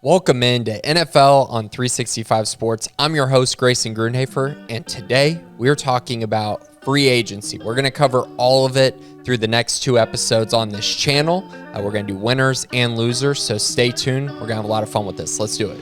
Welcome into NFL on 365 Sports. I'm your host, Grayson Grunhafer, and today we're talking about free agency. We're going to cover all of it through the next two episodes on this channel. We're going to do winners and losers, so stay tuned. We're going to have a lot of fun with this. Let's do it.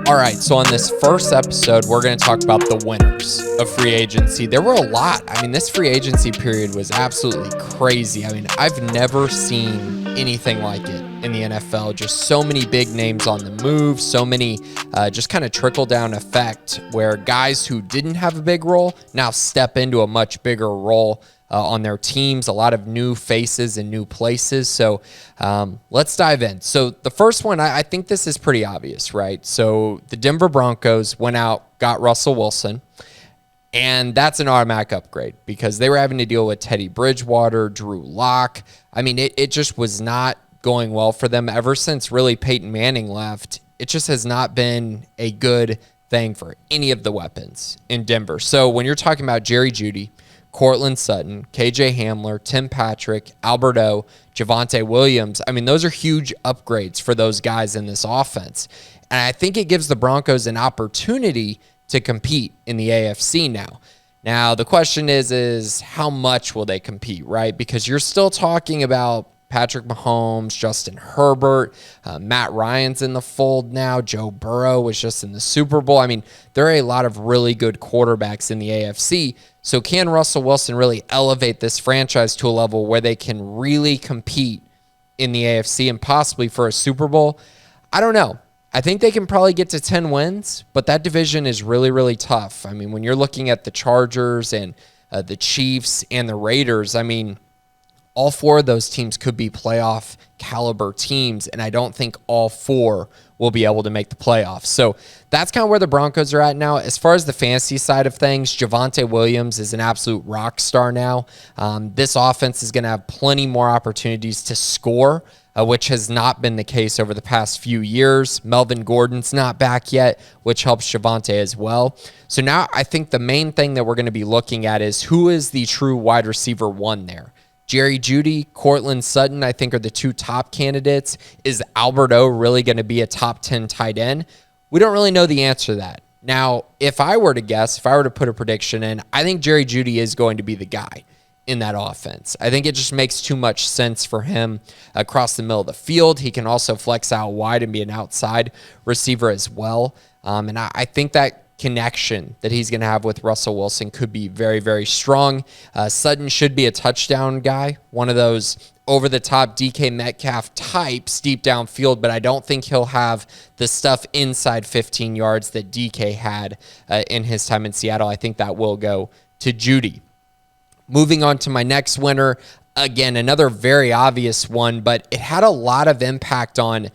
All right, so on this first episode, we're going to talk about the winners of free agency. There were a lot. This free agency period was absolutely crazy. I've never seen anything like it in the NFL. Just so many big names on the move, so many just kind of trickle-down effect where guys who didn't have a big role now step into a much bigger role on their teams, a lot of new faces and new places. So let's dive in. So the first one, I think this is pretty obvious, right? So the Denver Broncos went out, got Russell Wilson, and that's an automatic upgrade because they were having to deal with Teddy Bridgewater, Drew Lock. It just was not going well for them ever since really Peyton Manning left. It just has not been a good thing for any of the weapons in Denver. So when you're talking about Jerry Jeudy, Cortland Sutton, KJ Hamler, Tim Patrick, Albert O, Javonte Williams, those are huge upgrades for those guys in this offense. And I think it gives the Broncos an opportunity to compete in the AFC now. Now, the question is how much will they compete, right? Because you're still talking about Patrick Mahomes, Justin Herbert, Matt Ryan's in the fold now. Joe Burrow was just in the Super Bowl. There are a lot of really good quarterbacks in the AFC. So can Russell Wilson really elevate this franchise to a level where they can really compete in the AFC and possibly for a Super Bowl? I don't know. I think they can probably get to 10 wins, but that division is really, really tough. When you're looking at the Chargers and the Chiefs and the Raiders, all four of those teams could be playoff caliber teams, and I don't think all four will be able to make the playoffs. So that's kind of where the Broncos are at now. As far as the fantasy side of things, Javonte Williams is an absolute rock star now. This offense is going to have plenty more opportunities to score, which has not been the case over the past few years. Melvin Gordon's not back yet, which helps Javonte as well. So now I think the main thing that we're going to be looking at is who is the true wide receiver one there. Jerry Jeudy, Cortland Sutton, I think are the two top candidates. Is Albert O really going to be a top 10 tight end? We don't really know the answer to that. Now, if I were to guess, if I were to put a prediction in, I think Jerry Jeudy is going to be the guy in that offense. I think it just makes too much sense for him across the middle of the field. He can also flex out wide and be an outside receiver as well. And I think that connection that he's going to have with Russell Wilson could be very, very strong. Sutton should be a touchdown guy, one of those over-the-top DK Metcalf types deep downfield, but I don't think he'll have the stuff inside 15 yards that DK had in his time in Seattle. I think that will go to Jeudy. Moving on to my next winner, again, another very obvious one, but it had a lot of impact on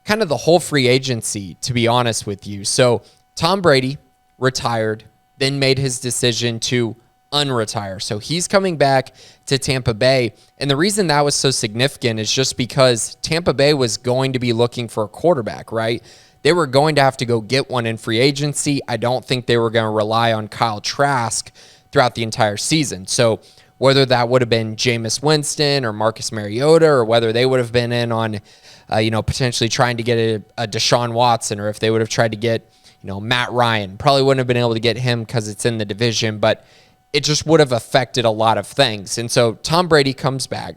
kind of the whole free agency, to be honest with you. So Tom Brady retired, then made his decision to unretire. So he's coming back to Tampa Bay. And the reason that was so significant is just because Tampa Bay was going to be looking for a quarterback, right? They were going to have to go get one in free agency. I don't think they were going to rely on Kyle Trask throughout the entire season. So whether that would have been Jameis Winston or Marcus Mariota, or whether they would have been in on, potentially trying to get a Deshaun Watson, or if they would have tried to get Matt Ryan, probably wouldn't have been able to get him because it's in the division, but it just would have affected a lot of things. And so Tom Brady comes back.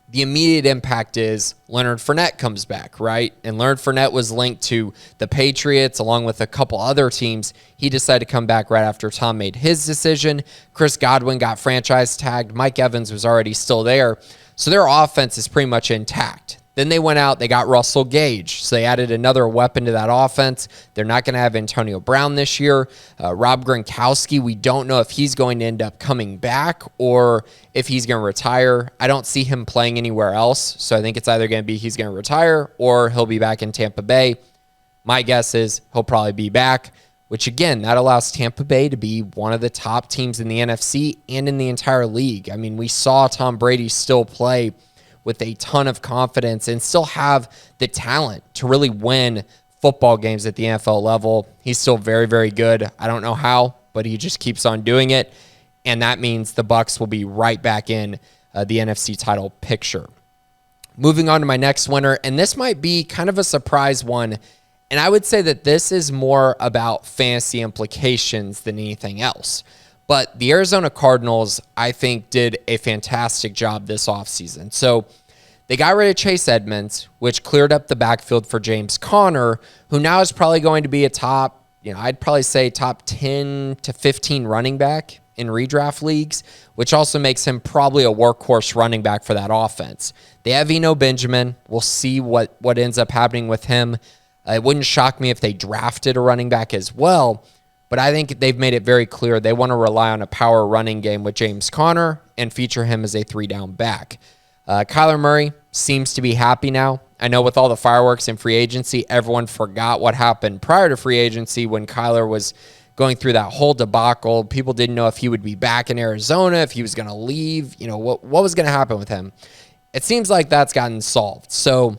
The immediate impact is Leonard Fournette comes back, right? And Leonard Fournette was linked to the Patriots along with a couple other teams. He decided to come back right after Tom made his decision. Chris Godwin got franchise tagged. Mike Evans was already still there. So their offense is pretty much intact. Then they went out, they got Russell Gage. So they added another weapon to that offense. They're not going to have Antonio Brown this year. Rob Gronkowski, we don't know if he's going to end up coming back or if he's going to retire. I don't see him playing anywhere else. So I think it's either going to be he's going to retire or he'll be back in Tampa Bay. My guess is he'll probably be back, which again, that allows Tampa Bay to be one of the top teams in the NFC and in the entire league. We saw Tom Brady still play with a ton of confidence and still have the talent to really win football games at the NFL level. He's still very, very good. I don't know how, but he just keeps on doing it. And that means the Bucs will be right back in the NFC title picture. Moving on to my next winner, and this might be kind of a surprise one, and I would say that this is more about fantasy implications than anything else. But the Arizona Cardinals, I think, did a fantastic job this offseason. So they got rid of Chase Edmonds, which cleared up the backfield for James Conner, who now is probably going to be a top, I'd probably say top 10 to 15 running back in redraft leagues, which also makes him probably a workhorse running back for that offense. They have Eno Benjamin. We'll see what ends up happening with him. It wouldn't shock me if they drafted a running back as well, but I think they've made it very clear they want to rely on a power running game with James Conner and feature him as a 3-down back. Kyler Murray seems to be happy now. I know with all the fireworks in free agency, everyone forgot what happened prior to free agency when Kyler was going through that whole debacle. People didn't know if he would be back in Arizona, if he was going to leave, what was going to happen with him. It seems like that's gotten solved. So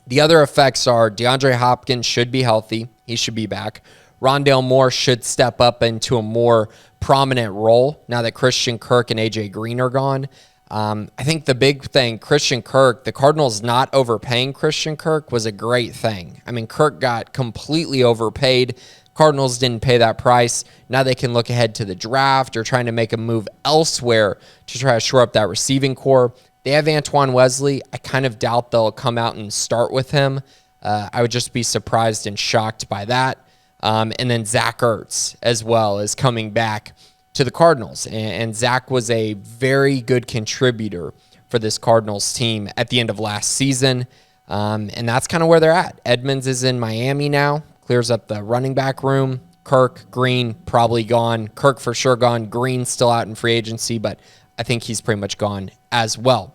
the other effects are DeAndre Hopkins should be healthy. He should be back. Rondale Moore should step up into a more prominent role now that Christian Kirk and A.J. Green are gone. I think the big thing, Christian Kirk, the Cardinals not overpaying Christian Kirk was a great thing. I mean, Kirk got completely overpaid. Cardinals didn't pay that price. Now they can look ahead to the draft or trying to make a move elsewhere to try to shore up that receiving core. They have Antoine Wesley. I kind of doubt they'll come out and start with him. I would just be surprised and shocked by that. And then Zach Ertz as well is coming back to the Cardinals. And Zach was a very good contributor for this Cardinals team at the end of last season. And that's kind of where they're at. Edmonds is in Miami now. Clears up the running back room. Kirk, Green, probably gone. Kirk for sure gone. Green still out in free agency, but I think he's pretty much gone as well.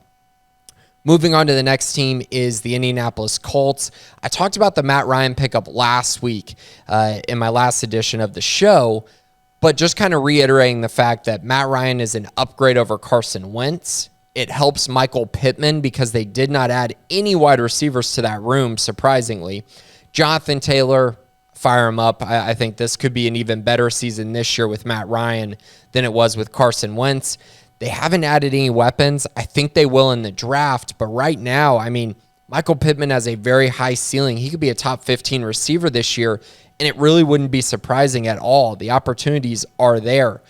Moving on to the next team is the Indianapolis Colts. I talked about the Matt Ryan pickup last week in my last edition of the show, but just kind of reiterating the fact that Matt Ryan is an upgrade over Carson Wentz. It helps Michael Pittman because they did not add any wide receivers to that room, surprisingly. Jonathan Taylor, fire him up. I think this could be an even better season this year with Matt Ryan than it was with Carson Wentz. They haven't added any weapons. I think they will in the draft, but right now, I mean, Michael Pittman has a very high ceiling. He could be a top 15 receiver this year, and it really wouldn't be surprising at all. The opportunities are there.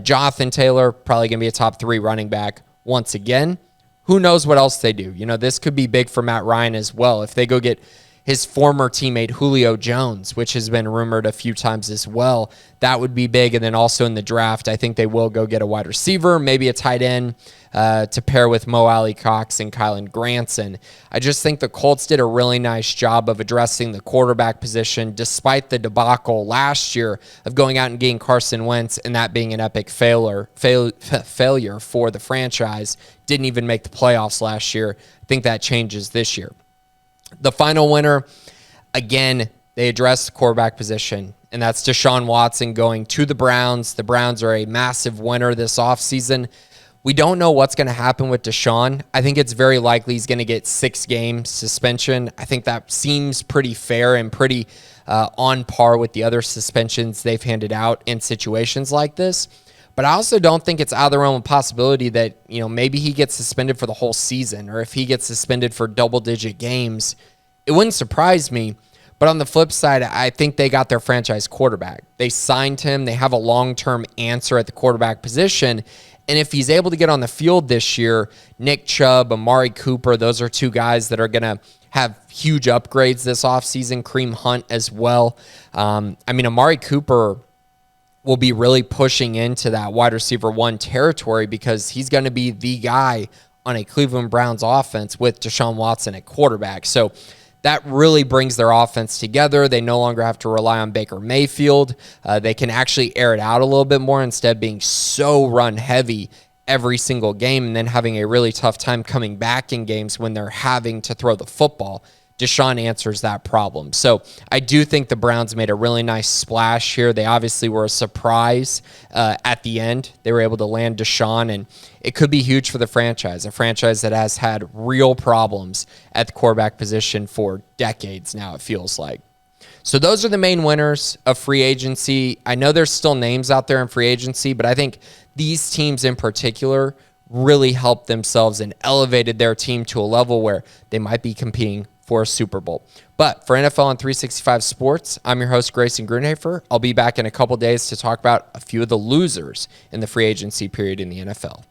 Jonathan Taylor, probably going to be a top 3 running back once again. Who knows what else they do? This could be big for Matt Ryan as well. If they go get his former teammate Julio Jones, which has been rumored a few times as well, that would be big. And then also in the draft, I think they will go get a wide receiver, maybe a tight end to pair with Mo Alley-Cox and Kylan Granson. I just think the Colts did a really nice job of addressing the quarterback position despite the debacle last year of going out and getting Carson Wentz and that being an epic failure for the franchise. Didn't even make the playoffs last year. I think that changes this year. The final winner, again, they addressed the quarterback position, and that's Deshaun Watson going to the Browns. The Browns are a massive winner this offseason. We don't know what's going to happen with Deshaun. I think it's very likely he's going to get 6-game suspension. I think that seems pretty fair and pretty on par with the other suspensions they've handed out in situations like this. But I also don't think it's out of the realm of possibility that, maybe he gets suspended for the whole season, or if he gets suspended for double-digit games, it wouldn't surprise me. But on the flip side, I think they got their franchise quarterback. They signed him. They have a long-term answer at the quarterback position. And if he's able to get on the field this year, Nick Chubb, Amari Cooper, those are 2 guys that are going to have huge upgrades this offseason. Kareem Hunt as well. Amari Cooper will be really pushing into that wide receiver 1 territory because he's going to be the guy on a Cleveland Browns offense with Deshaun Watson at quarterback. So that really brings their offense together. They no longer have to rely on Baker Mayfield. They can actually air it out a little bit more instead of being so run heavy every single game and then having a really tough time coming back in games when they're having to throw the football. Deshaun answers that problem. So I do think the Browns made a really nice splash here. They obviously were a surprise at the end. They were able to land Deshaun, and it could be huge for the franchise, a franchise that has had real problems at the quarterback position for decades now, it feels like. So those are the main winners of free agency. I know there's still names out there in free agency, but I think these teams in particular really helped themselves and elevated their team to a level where they might be competing for a Super Bowl. But for NFL on 365 Sports, I'm your host, Grayson Grunhafer. I'll be back in a couple days to talk about a few of the losers in the free agency period in the NFL.